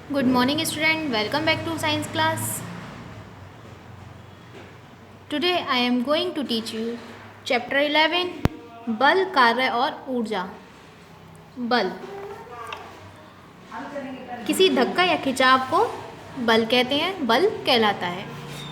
Good morning, student. Welcome back to science class. Today I am going to teach you chapter 11 बल, कार्य और ऊर्जा। बल, किसी धक्का या खिंचाव को बल कहते हैं, बल कहलाता है।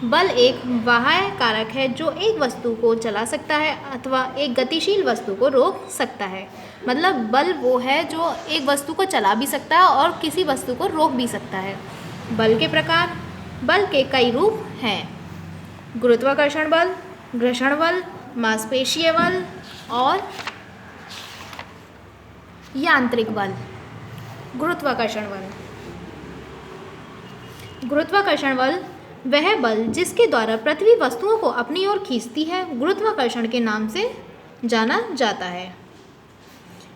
बल एक बाह्य कारक है जो एक वस्तु को चला सकता है अथवा एक गतिशील वस्तु को रोक सकता है। मतलब बल वो है जो एक वस्तु को चला भी सकता है और किसी वस्तु को रोक भी सकता है। बल के प्रकार, बल के कई रूप हैं। गुरुत्वाकर्षण बल, घर्षण बल, मांसपेशीय बल और यांत्रिक बल। गुरुत्वाकर्षण बल, गुरुत्वाकर्षण बल वह बल जिसके द्वारा पृथ्वी वस्तुओं को अपनी ओर खींचती है, गुरुत्वाकर्षण के नाम से जाना जाता है।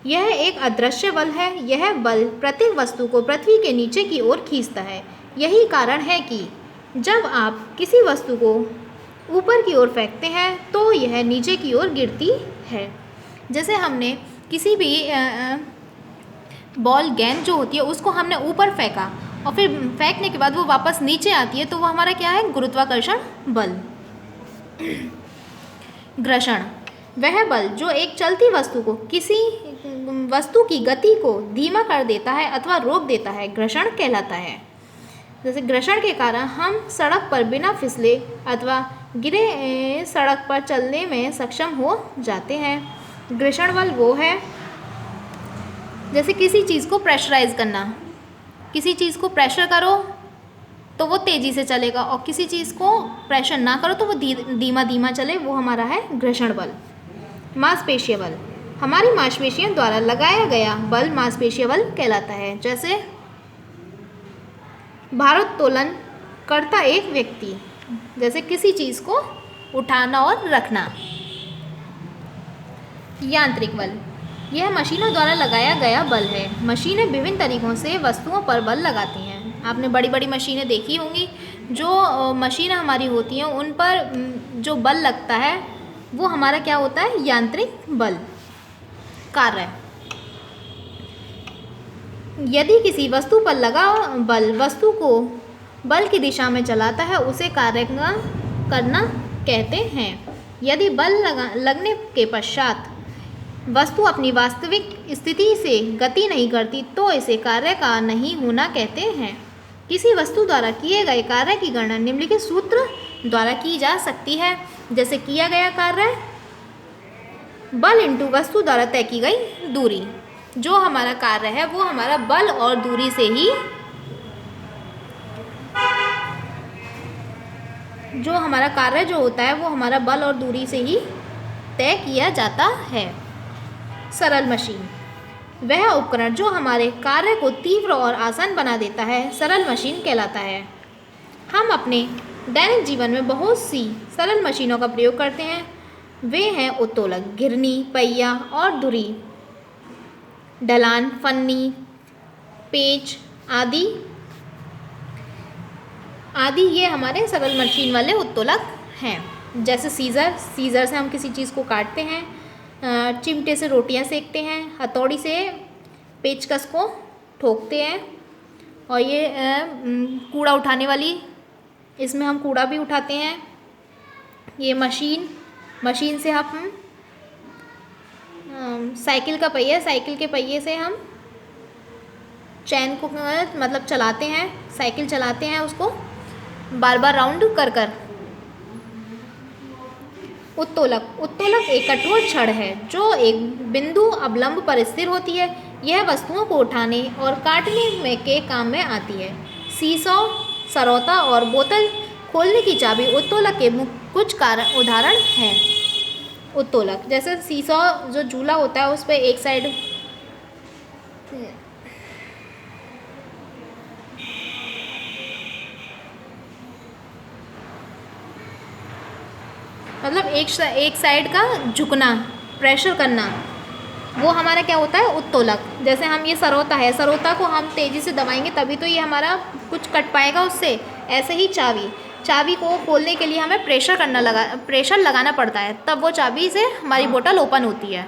यह एक अदृश्य बल है। यह बल प्रत्येक वस्तु को पृथ्वी के नीचे की ओर खींचता है। यही कारण है कि जब आप किसी वस्तु को ऊपर की ओर फेंकते हैं तो यह नीचे की ओर गिरती है। जैसे हमने किसी भी बॉल, गेंद जो होती है उसको हमने ऊपर फेंका और फिर फेंकने के बाद वो वापस नीचे आती है तो वो हमारा क्या है? गुरुत्वाकर्षण बल। घर्षण वह बल जो एक चलती वस्तु को किसी वस्तु की गति को धीमा कर देता है अथवा रोक देता है, घर्षण कहलाता है। जैसे घर्षण के कारण हम सड़क पर बिना फिसले अथवा गिरे सड़क पर चलने में सक्षम हो जाते हैं। घर्षण बल वो है जैसे किसी चीज़ को प्रेशराइज करना, किसी चीज़ को प्रेशर करो तो वो तेज़ी से चलेगा और किसी चीज़ को प्रेशर ना करो तो वो धीमा धीमा चले, वो हमारा है घर्षण बल। मांसपेशीय बल, हमारी मांसपेशियों द्वारा लगाया गया बल मांसपेशीय बल कहलाता है। जैसे भारोत्तोलन करता एक व्यक्ति, जैसे किसी चीज़ को उठाना और रखना। यांत्रिक बल, यह मशीनों द्वारा लगाया गया बल है। मशीनें विभिन्न तरीकों से वस्तुओं पर बल लगाती हैं। आपने बड़ी बड़ी मशीनें देखी होंगी। जो मशीनें हमारी होती हैं उन पर जो बल लगता है वो हमारा क्या होता है? यांत्रिक बल। कार्य, यदि किसी वस्तु पर लगा बल वस्तु को बल की दिशा में चलाता है उसे कार्य करना कहते हैं। यदि बल लगने के पश्चात वस्तु अपनी वास्तविक स्थिति से गति नहीं करती तो इसे कार्य का नहीं होना कहते हैं। किसी वस्तु द्वारा किए गए कार्य की गणना निम्नलिखित सूत्र द्वारा की जा सकती है। जैसे किया गया कार्य बल इंटू वस्तु द्वारा तय की गई दूरी। जो हमारा कार्य है वो हमारा बल और दूरी से ही, जो हमारा कार्य जो होता है वो हमारा बल और दूरी से ही तय किया जाता है। सरल मशीन, वह उपकरण जो हमारे कार्य को तीव्र और आसान बना देता है, सरल मशीन कहलाता है। हम अपने दैनिक जीवन में बहुत सी सरल मशीनों का प्रयोग करते हैं। वे हैं उत्तोलक, घिरनी, पहिया और धुरी, ढलान, फन्नी, पेच आदि ये हमारे सरल मशीन वाले उत्तोलक हैं। जैसे सीज़र, सीज़र से हम किसी चीज़ को काटते हैं। चिमटे से रोटियां सेकते हैं। हथौड़ी से पेचकस को ठोकते हैं। और ये कूड़ा उठाने वाली, इसमें हम कूड़ा भी उठाते हैं। ये मशीन से हम साइकिल का पहिया, साइकिल के पहिए से हम चैन को मतलब चलाते हैं, साइकिल चलाते हैं उसको बार बार राउंड कर कर। उत्तोलक, उत्तोलक एक कठोर छड़ है जो एक बिंदु अवलंब पर स्थिर होती है। यह वस्तुओं को उठाने और काटने में के काम में आती है। सीसॉ, सरौता और बोतल खोलने की चाबी उत्तोलक के कुछ उदाहरण हैं। उत्तोलक जैसे सीसॉ जो झूला होता है उस पर एक साइड मतलब एक साइड का झुकना, प्रेशर करना, वो हमारा क्या होता है? उत्तोलक। जैसे हम ये सरौता है, सरौता को हम तेज़ी से दबाएंगे तभी तो ये हमारा कुछ कट पाएगा उससे। ऐसे ही चाबी को खोलने के लिए हमें प्रेशर लगाना पड़ता है, तब वो चाबी से हमारी बोतल ओपन होती है।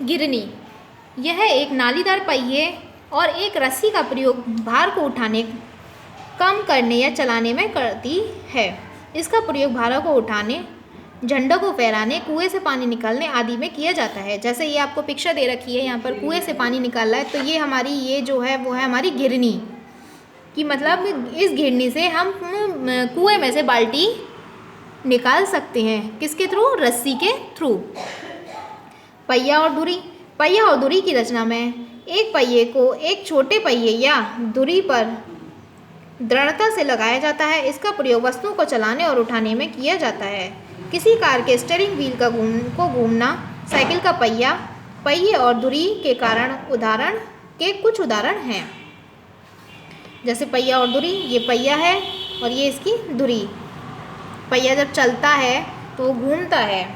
गिरनी, यह एक नालीदार पहिए और एक रस्सी का प्रयोग भार को उठाने, कम करने या चलाने में करती है। इसका प्रयोग भारों को उठाने, झंडों को फहराने, कुएं से पानी निकालने आदि में किया जाता है। जैसे ये आपको पिक्चर दे रखी है, यहाँ पर कुएं से पानी निकाल रहा है, तो ये हमारी ये जो है वो है हमारी घिरनी कि मतलब इस घिरनी से हम कुएं में से बाल्टी निकाल सकते हैं। किसके थ्रू? रस्सी के थ्रू। पहिया और धुरी। पहिया और धुरी की रचना में एक पहिए को एक छोटे पहिए या धुरी पर दृढ़ता से लगाया जाता है। इसका प्रयोग वस्तुओं को चलाने और उठाने में किया जाता है। किसी कार के स्टीयरिंग व्हील का घूमना, साइकिल का पहिया, पहिए और धुरी के कुछ उदाहरण हैं। जैसे पहिया और धुरी, ये पहिया है और ये इसकी धुरी। पहिया जब चलता है तो वो घूमता है।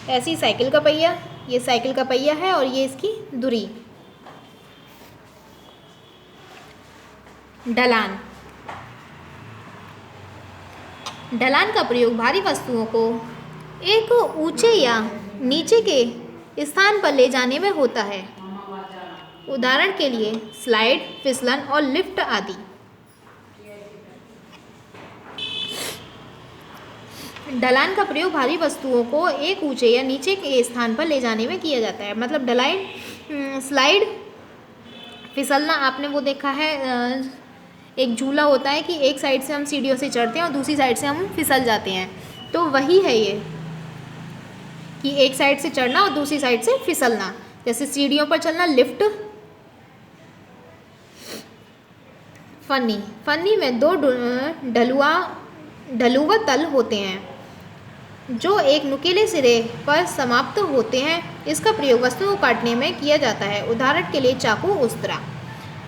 ऐसी साइकिल का पहिया, ये साइकिल का पहिया है और ये इसकी धुरी। ढलान। ढलान का प्रयोग भारी वस्तुओं को एक ऊंचे या नीचे के स्थान पर ले जाने में होता है। उदाहरण के लिए स्लाइड, फिसलन और लिफ्ट आदि। ढलान का प्रयोग भारी वस्तुओं को एक ऊंचे या नीचे के स्थान पर ले जाने में किया जाता है। मतलब स्लाइड, फिसलना, आपने वो देखा है, एक झूला होता है कि एक साइड से हम सीढ़ियों से चढ़ते हैं और दूसरी साइड से हम फिसल जाते हैं, तो वही है ये कि एक साइड से चढ़ना और दूसरी साइड से फिसलना। जैसे सीढ़ियों पर चलना, लिफ्ट। फन्नी। फन्नी में दो ढलुआ तल होते हैं जो एक नुकीले सिरे पर समाप्त होते हैं। इसका प्रयोग वस्तुओं को काटने में किया जाता है। उदाहरण के लिए चाकू, उस्तरा।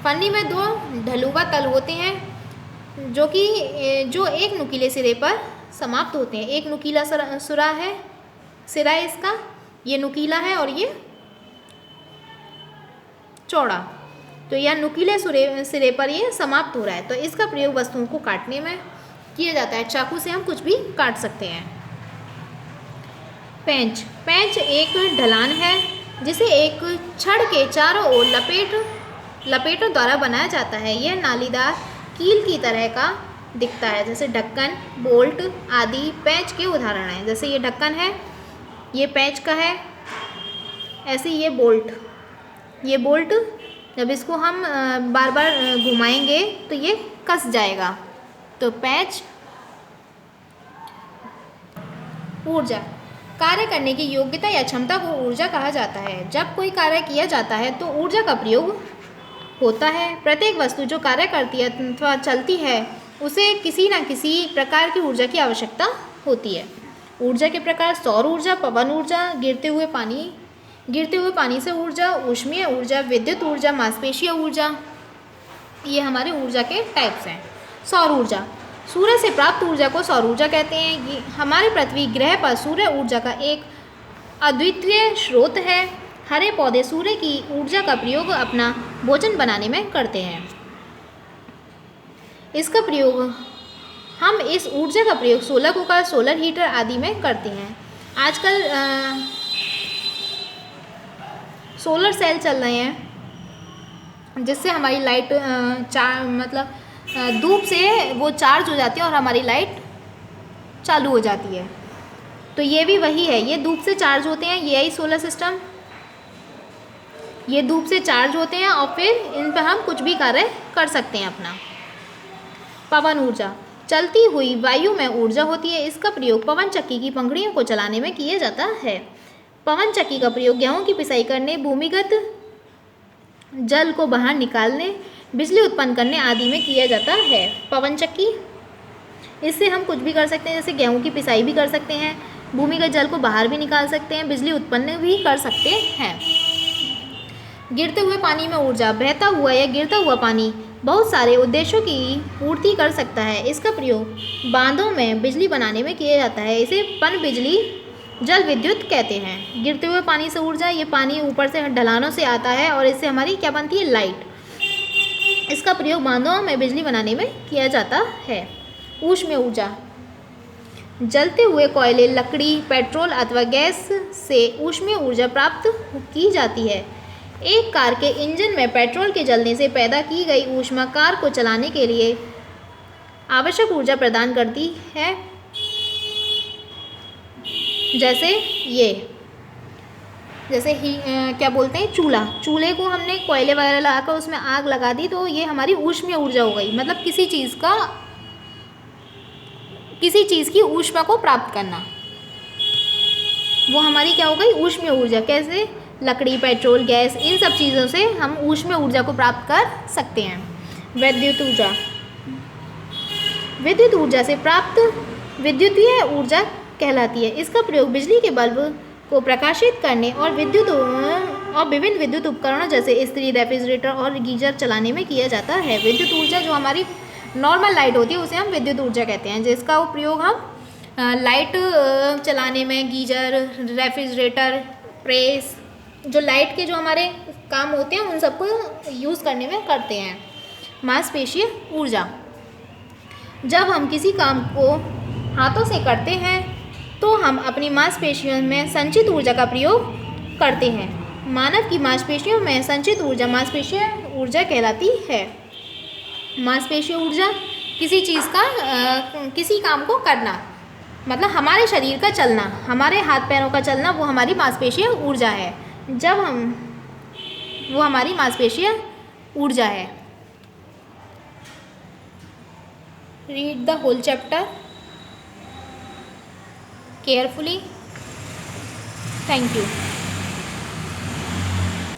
फन्नी में दो ढलुआ तल होते हैं जो एक नुकीले सिरे पर समाप्त होते हैं। एक नुकीला सिरा है इसका, ये नुकीला है और ये चौड़ा, तो यह नुकीले सिरे पर ये समाप्त हो रहा है। तो इसका प्रयोग वस्तुओं को काटने में किया जाता है। चाकू से हम कुछ भी काट सकते हैं। पेंच। पेंच एक ढलान है जिसे एक छड़ के चारों ओर लपेटों द्वारा बनाया जाता है। यह नालीदार कील की तरह का दिखता है। जैसे ढक्कन, बोल्ट आदि पेंच के उदाहरण हैं। जैसे ये ढक्कन है, ये पेंच का है। ऐसे ये बोल्ट जब इसको हम बार बार घुमाएंगे तो ये कस जाएगा। तो पेंच। ऊर्जा। कार्य करने की योग्यता या क्षमता को ऊर्जा कहा जाता है। जब कोई कार्य किया जाता है तो ऊर्जा का प्रयोग होता है। प्रत्येक वस्तु जो कार्य करती है अथवा चलती है उसे किसी न किसी प्रकार की ऊर्जा की आवश्यकता होती है। ऊर्जा के प्रकार: सौर ऊर्जा, पवन ऊर्जा, गिरते हुए पानी से ऊर्जा, ऊष्मीय ऊर्जा, विद्युत ऊर्जा, मांसपेशीय ऊर्जा। ये हमारे ऊर्जा के टाइप्स हैं। सौर ऊर्जा। सूर्य से प्राप्त ऊर्जा को सौर ऊर्जा कहते हैं। ये हमारे पृथ्वी ग्रह पर सूर्य ऊर्जा का एक अद्वितीय स्रोत है। हरे पौधे सूर्य की ऊर्जा का प्रयोग अपना भोजन बनाने में करते हैं। हम इस ऊर्जा का प्रयोग सोलर कुकर, सोलर हीटर आदि में करते हैं। आजकल सोलर सेल चल रहे हैं जिससे हमारी लाइट धूप से वो चार्ज हो जाती है और हमारी लाइट चालू हो जाती है। तो ये भी वही है, ये धूप से चार्ज होते हैं। ये सोलर सिस्टम, ये धूप से चार्ज होते हैं और फिर इन पर हम कुछ भी कार्य कर सकते हैं अपना। पवन ऊर्जा। चलती हुई वायु में ऊर्जा होती है। इसका प्रयोग पवन चक्की की पंखुड़ियों को चलाने में किया जाता है। पवन चक्की का प्रयोग गेहूं की पिसाई करने, भूमिगत जल को बाहर निकालने, बिजली उत्पन्न करने आदि में किया जाता है। पवन चक्की, इससे हम कुछ भी कर सकते हैं। जैसे गेहूं की पिसाई भी कर सकते हैं, भूमिगत जल को बाहर भी निकाल सकते हैं, बिजली उत्पन्न भी कर सकते हैं। गिरते हुए पानी में ऊर्जा। बहता हुआ या गिरता हुआ पानी बहुत सारे उद्देश्यों की पूर्ति कर सकता है। इसका प्रयोग बांधों में बिजली बनाने में किया जाता है। इसे पन बिजली, जल विद्युत कहते हैं। गिरते हुए पानी से ऊर्जा, ये पानी ऊपर से ढलानों से आता है और इससे हमारी क्या बनती है? लाइट। इसका प्रयोग बांधों में बिजली बनाने में किया जाता है। ऊष्मीय ऊर्जा। जलते हुए कोयले, लकड़ी, पेट्रोल अथवा गैस से ऊष्मीय ऊर्जा प्राप्त की जाती है। एक कार के इंजन में पेट्रोल के जलने से पैदा की गई ऊष्मा कार को चलाने के लिए आवश्यक ऊर्जा प्रदान करती है। जैसे क्या बोलते हैं, चूल्हे को हमने कोयले वगैरह लगाकर उसमें आग लगा दी तो ये हमारी ऊष्मीय ऊर्जा हो गई। मतलब किसी चीज़ की ऊष्मा को प्राप्त करना, वो हमारी क्या हो गई, ऊष्मीय ऊर्जा। कैसे? लकड़ी, पेट्रोल, गैस, इन सब चीज़ों से हम ऊष्मीय ऊर्जा को प्राप्त कर सकते हैं। विद्युत ऊर्जा से प्राप्त विद्युतीय ऊर्जा कहलाती है। इसका प्रयोग बिजली के बल्ब को प्रकाशित करने और विभिन्न विद्युत उपकरणों जैसे इस्त्री, रेफ्रिजरेटर और गीजर चलाने में किया जाता है। विद्युत ऊर्जा जो हमारी नॉर्मल लाइट होती है उसे हम विद्युत ऊर्जा कहते हैं, जिसका उपयोग हम लाइट चलाने में, गीजर, रेफ्रिजरेटर, प्रेस, जो लाइट के जो हमारे काम होते हैं उन सबको यूज़ करने में करते हैं। मांसपेशीय ऊर्जा, जब हम किसी काम को हाथों से करते हैं तो हम अपनी मांसपेशियों में संचित ऊर्जा का प्रयोग करते हैं। मानव की मांसपेशियों में संचित ऊर्जा मांसपेशीय ऊर्जा कहलाती है। मांसपेशीय ऊर्जा किसी काम को करना, मतलब हमारे शरीर का चलना, हमारे हाथ पैरों का चलना, वो हमारी मांसपेशीय ऊर्जा है। वो हमारी मांसपेशीय ऊर्जा है। Read the whole chapter carefully. Thank you.